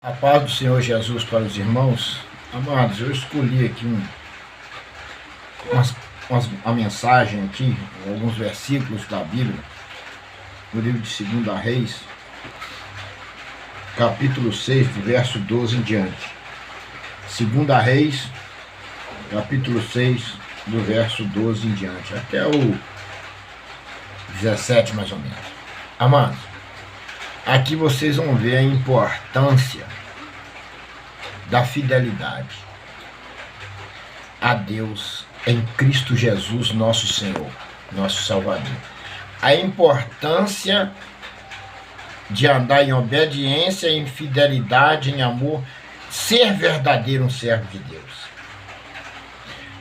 A paz do Senhor Jesus para os irmãos. Amados, eu escolhi aqui uma mensagem aqui, alguns versículos da Bíblia, no livro de 2 Reis, capítulo 6, do verso 12 em diante. 2 Reis, capítulo 6, do verso 12 em diante, até o 17 mais ou menos. Amados, aqui vocês vão ver a importância da fidelidade a Deus em Cristo Jesus, nosso Senhor, nosso Salvador. A importância de andar em obediência, em fidelidade, em amor, ser verdadeiro um servo de Deus.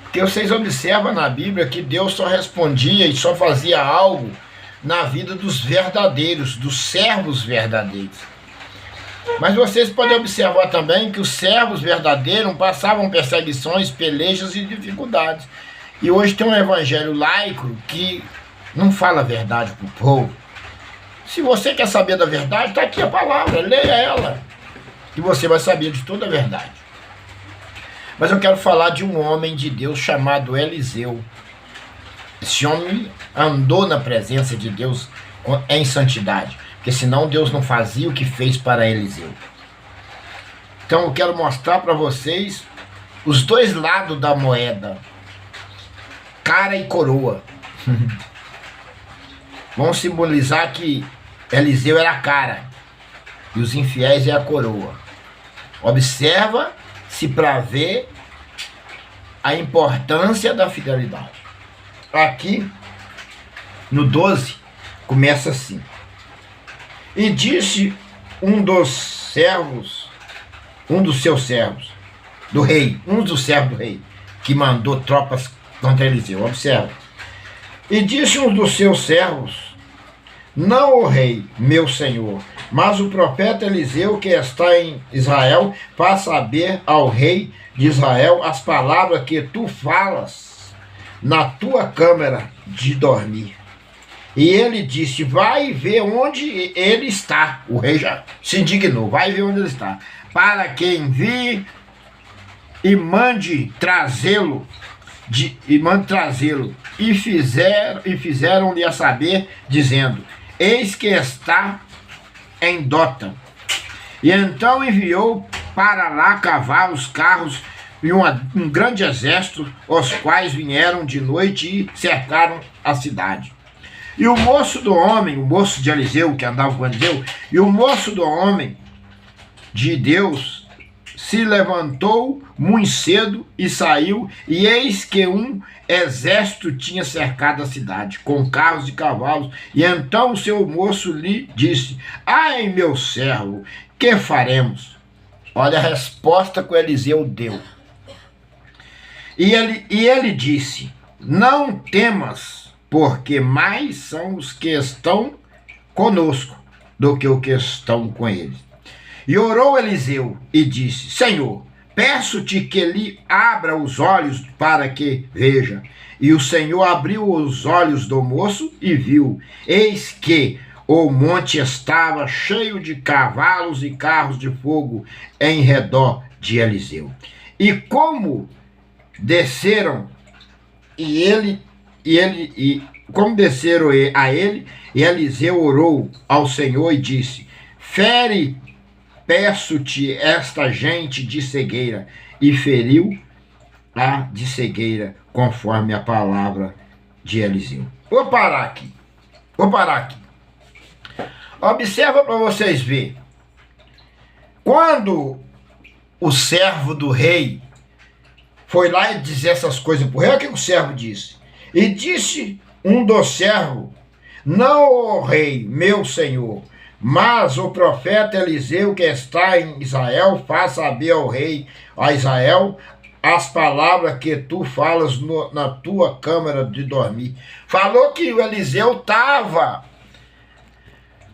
Porque vocês observam na Bíblia que Deus só respondia e só fazia algo na vida dos verdadeiros, dos servos verdadeiros. Mas vocês podem observar também que os servos verdadeiros passavam perseguições, pelejas e dificuldades. E hoje tem um evangelho laico que não fala a verdade para o povo. Se você quer saber da verdade, está aqui a palavra, leia ela. E você vai saber de toda a verdade. Mas eu quero falar de um homem de Deus chamado Eliseu. Esse homem andou na presença de Deus em santidade, porque senão Deus não fazia o que fez para Eliseu. Então eu quero mostrar para vocês os dois lados da moeda, cara e coroa. Vamos simbolizar que Eliseu era a cara e os infiéis é a coroa. Observa-se para ver a importância da fidelidade. Aqui no 12 começa assim: e disse um dos seus servos do rei, que mandou tropas contra Eliseu. Observa. E disse um dos seus servos: não o rei, meu senhor, mas o profeta Eliseu que está em Israel, faz saber ao rei de Israel as palavras que tu falas na tua câmara de dormir. E ele disse: vai ver onde ele está. O rei já se indignou: vai ver onde ele está, para que envie e mande trazê-lo. E fizeram-lhe a saber, dizendo: eis que está em Dotã. E então enviou para lá cavalos, carros e um grande exército, os quais vieram de noite e cercaram a cidade. E o moço de Eliseu, que andava com Eliseu, e o moço do homem de Deus se levantou muito cedo e saiu, e eis que um exército tinha cercado a cidade, com carros e cavalos. E então o seu moço lhe disse: ai, meu servo, que faremos? Olha a resposta que o Eliseu deu. E ele disse: não temas, porque mais são os que estão conosco do que os que estão com eles. E orou Eliseu e disse: Senhor, peço-te que lhe abra os olhos para que veja. E o Senhor abriu os olhos do moço e viu. Eis que o monte estava cheio de cavalos e carros de fogo em redor de Eliseu. E como desceram a ele, e Eliseu orou ao Senhor e disse: fere, peço-te, esta gente de cegueira. E feriu a de cegueira, conforme a palavra de Eliseu. Vou parar aqui. Observa para vocês verem. Quando o servo do rei foi lá e dizer essas coisas para o rei, o que o servo disse? E disse um dos servos: não o rei, meu senhor, mas o profeta Eliseu que está em Israel, faz saber ao rei, a Israel, as palavras que tu falas na tua câmara de dormir. Falou que o Eliseu estava,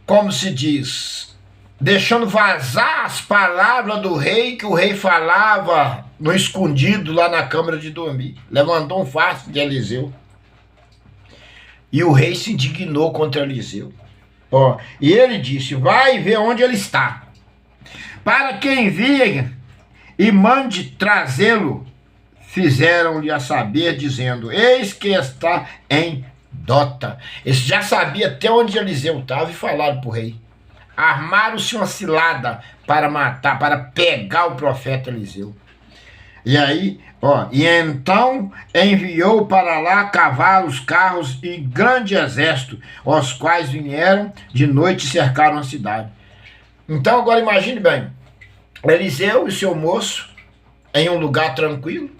como se diz, deixando vazar as palavras do rei, que o rei falava no escondido lá na câmara de dormir. Levantou um fardo de Eliseu. E o rei se indignou contra Eliseu. E ele disse: vai ver onde ele está, para que envie e mande trazê-lo. Fizeram-lhe a saber, dizendo: eis que está em Dota. Eles já sabiam até onde Eliseu estava e falaram para o rei. Armaram-se uma cilada para matar, para pegar o profeta Eliseu. E aí, e então enviou para lá cavalos, carros e grande exército, os quais vieram de noite e cercaram a cidade. Então agora imagine bem, Eliseu e seu moço em um lugar tranquilo,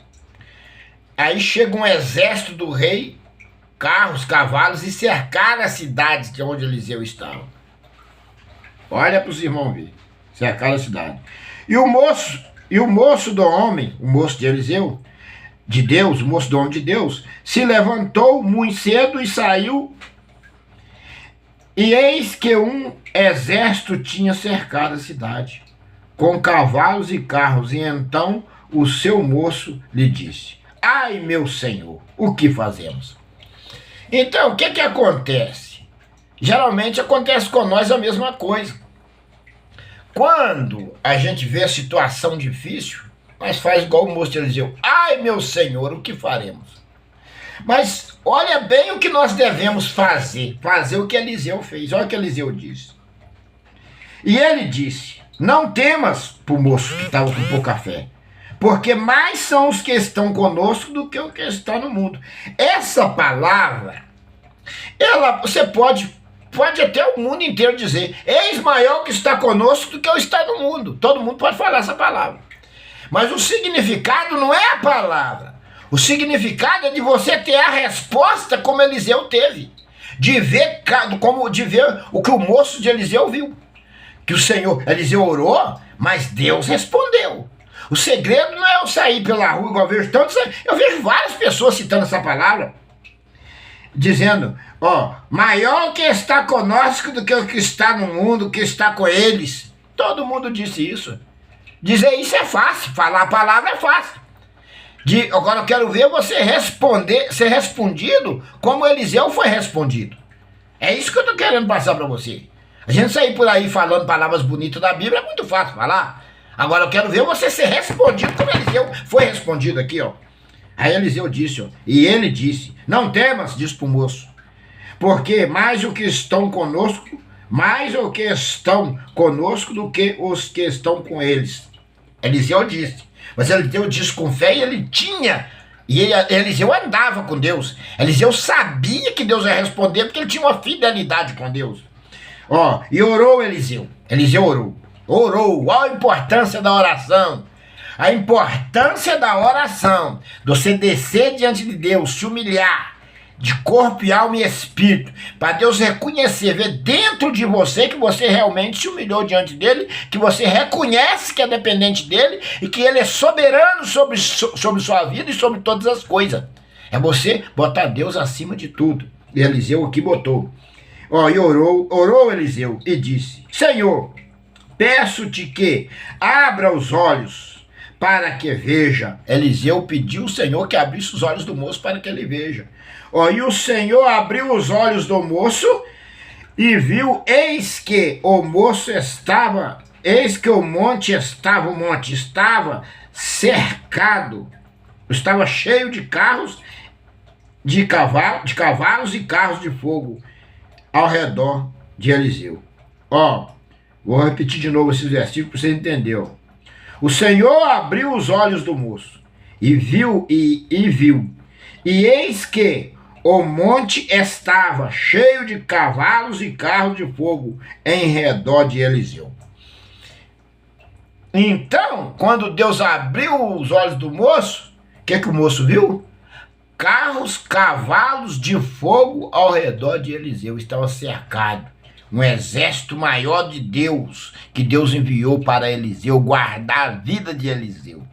aí chega um exército do rei, carros, cavalos, e cercaram a cidade de onde Eliseu estava. Olha para os irmãos ver, cercaram a cidade. E o moço do homem, o moço de Eliseu, de Deus, o moço do homem de Deus, se levantou muito cedo e saiu, e eis que um exército tinha cercado a cidade, com cavalos e carros, e então o seu moço lhe disse: ai, meu senhor, o que fazemos? Então, o que acontece? Geralmente acontece com nós a mesma coisa. Quando a gente vê a situação difícil, nós faz igual o moço de Eliseu: ai, meu senhor, o que faremos? Mas olha bem o que nós devemos fazer. Fazer o que Eliseu fez. Olha o que Eliseu disse. E ele disse: não temas, para o moço que estava com pouca fé, porque mais são os que estão conosco do que os que estão no mundo. Essa palavra, você pode até o mundo inteiro dizer: eis maior que está conosco do que o está no mundo. Todo mundo pode falar essa palavra. Mas o significado não é a palavra. O significado é de você ter a resposta como Eliseu teve. De ver o que o moço de Eliseu viu. Que o Senhor, Eliseu orou, mas Deus respondeu. O segredo não é eu sair pela rua igual eu vejo tantos. Eu vejo várias pessoas citando essa palavra, dizendo: maior que está conosco do que o que está no mundo, que está com eles. Todo mundo disse isso. Dizer isso é fácil, falar a palavra é fácil. Agora eu quero ver você ser respondido como Eliseu foi respondido. É isso que eu estou querendo passar para você. A gente sair por aí falando palavras bonitas da Bíblia é muito fácil falar. Agora eu quero ver você ser respondido como Eliseu foi respondido aqui, Aí Eliseu disse, e ele disse: não temas, disse para o moço, porque mais o que estão conosco do que os que estão com eles. Eliseu disse, mas Eliseu disse com fé, e ele tinha, Eliseu andava com Deus. Eliseu sabia que Deus ia responder, porque ele tinha uma fidelidade com Deus. E orou Eliseu orou, olha a importância da oração. A importância da oração, de você descer diante de Deus, se humilhar, de corpo e alma e espírito, para Deus reconhecer, ver dentro de você que você realmente se humilhou diante dele, que você reconhece que é dependente dele e que ele é soberano sobre sua vida e sobre todas as coisas. É você botar Deus acima de tudo. E Eliseu aqui botou. E orou Eliseu e disse: Senhor, peço-te que abra os olhos para que veja. Eliseu pediu ao Senhor que abrisse os olhos do moço para que ele veja. E o Senhor abriu os olhos do moço e viu, eis que o monte estava cercado, estava cheio de carros, de cavalos e carros de fogo ao redor de Eliseu. Vou repetir de novo esses versículos para você entender. O Senhor abriu os olhos do moço e viu, e eis que o monte estava cheio de cavalos e carros de fogo em redor de Eliseu. Então, quando Deus abriu os olhos do moço, o que o moço viu? Carros, cavalos de fogo ao redor de Eliseu. Estava cercado. Um exército maior de Deus, que Deus enviou para Eliseu guardar a vida de Eliseu.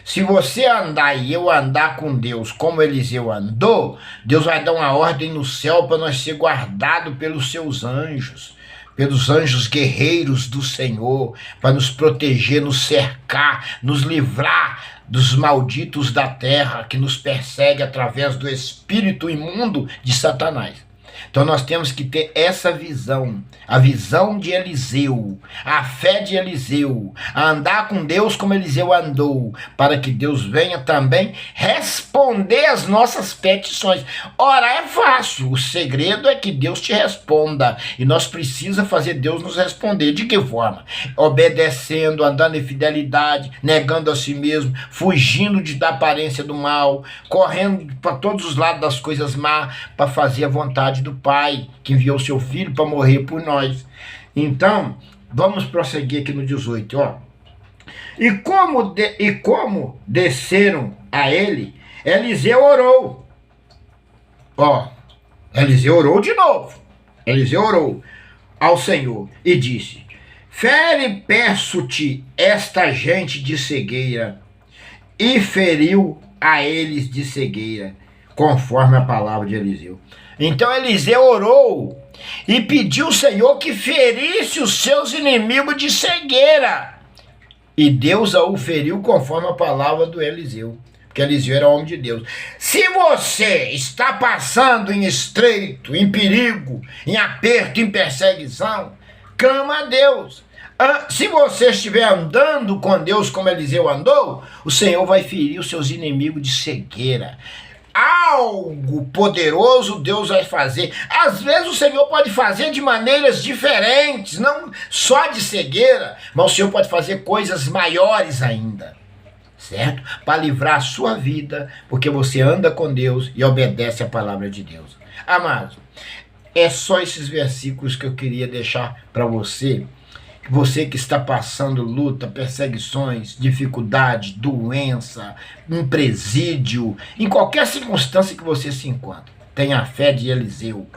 Se você andar e eu andar com Deus como Eliseu andou, Deus vai dar uma ordem no céu para nós ser guardados pelos seus anjos, pelos anjos guerreiros do Senhor, para nos proteger, nos cercar, nos livrar dos malditos da terra que nos persegue através do espírito imundo de Satanás. Então nós temos que ter essa visão, a visão de Eliseu, a fé de Eliseu, a andar com Deus como Eliseu andou, para que Deus venha também responder as nossas petições. Orar é fácil, o segredo é que Deus te responda, e nós precisamos fazer Deus nos responder. De que forma? Obedecendo, andando em fidelidade, negando a si mesmo, fugindo da aparência do mal, correndo para todos os lados das coisas más, para fazer a vontade do Pai, que enviou seu Filho para morrer por nós. Então, vamos prosseguir aqui no 18, ó. E como desceram a ele, Eliseu orou. Ó, Eliseu orou de novo. Eliseu orou ao Senhor e disse: fere, peço-te, esta gente de cegueira. E feriu a eles de cegueira, conforme a palavra de Eliseu. Então Eliseu orou e pediu ao Senhor que ferisse os seus inimigos de cegueira. E Deus o feriu conforme a palavra do Eliseu, porque Eliseu era homem de Deus. Se você está passando em estreito, em perigo, em aperto, em perseguição, clama a Deus. Se você estiver andando com Deus como Eliseu andou, o Senhor vai ferir os seus inimigos de cegueira. Algo poderoso Deus vai fazer. Às vezes o Senhor pode fazer de maneiras diferentes, não só de cegueira, mas o Senhor pode fazer coisas maiores ainda, certo? Para livrar a sua vida, porque você anda com Deus e obedece a palavra de Deus. Amados, é só esses versículos que eu queria deixar para você. Você que está passando luta, perseguições, dificuldade, doença, um presídio, em qualquer circunstância que você se encontre, tenha a fé de Eliseu.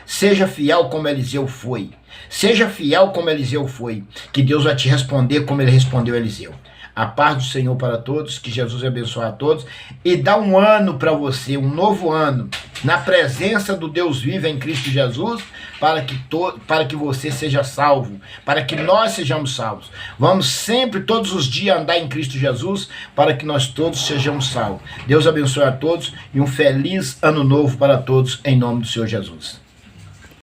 Seja fiel como Eliseu foi. Seja fiel como Eliseu foi, que Deus vai te responder como ele respondeu a Eliseu. A paz do Senhor para todos, que Jesus abençoe a todos e dá um ano para você, um novo ano, na presença do Deus vivo em Cristo Jesus, para que você seja salvo, para que nós sejamos salvos. Vamos sempre, todos os dias, andar em Cristo Jesus, para que nós todos sejamos salvos. Deus abençoe a todos e um feliz ano novo para todos, em nome do Senhor Jesus.